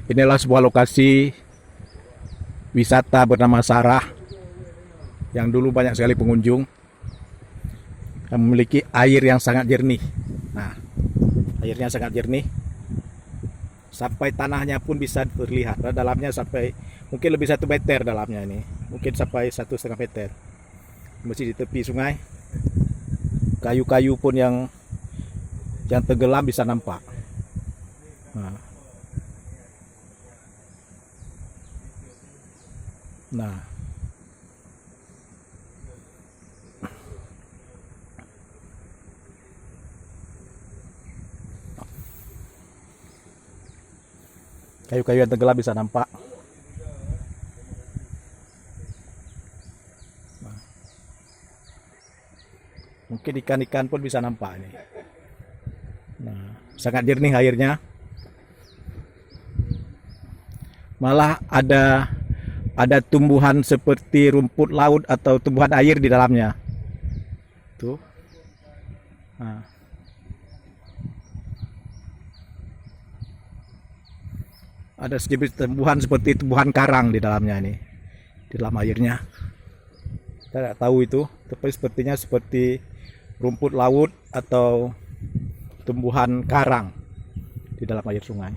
Inilah sebuah lokasi wisata bernama Sarah yang dulu banyak sekali pengunjung, yang memiliki air yang sangat jernih. Nah, airnya sangat jernih sampai tanahnya pun bisa terlihat. Dalamnya sampai mungkin lebih 1 meter dalamnya ini, mungkin sampai 1,5 meter. Masih di tepi sungai, kayu-kayu pun yang tenggelam bisa nampak. Nah, kayu-kayu yang tenggelam bisa nampak. Mungkin ikan-ikan pun bisa nampak ini. Nah, sangat jernih airnya. Malah ada tumbuhan seperti rumput laut atau tumbuhan air di dalamnya. Tuh. Nah. Ada sedikit tumbuhan seperti tumbuhan karang di dalamnya ini, di dalam airnya. Saya tidak tahu itu, tapi sepertinya seperti rumput laut atau tumbuhan karang di dalam air sungai.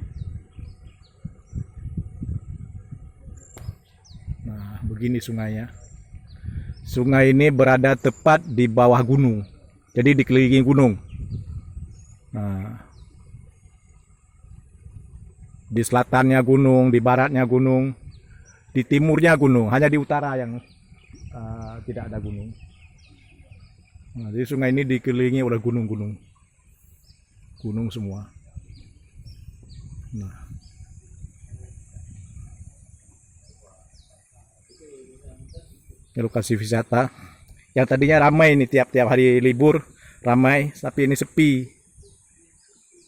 Nah, begini sungainya. Sungai ini berada tepat di bawah gunung, jadi dikelilingi gunung. Nah, di selatannya gunung, di baratnya gunung, di timurnya gunung, hanya di utara yang tidak ada gunung. Nah, jadi sungai ini dikelilingi oleh gunung-gunung, gunung semua. Nah, ini lokasi wisata yang tadinya ramai ini, tiap-tiap hari libur ramai, tapi ini sepi.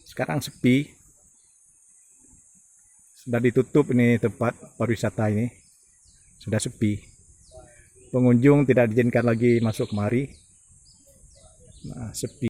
Sekarang sepi. Sudah ditutup ini tempat pariwisata ini, sudah sepi. Pengunjung tidak diizinkan lagi masuk kemari. Nah, sepi.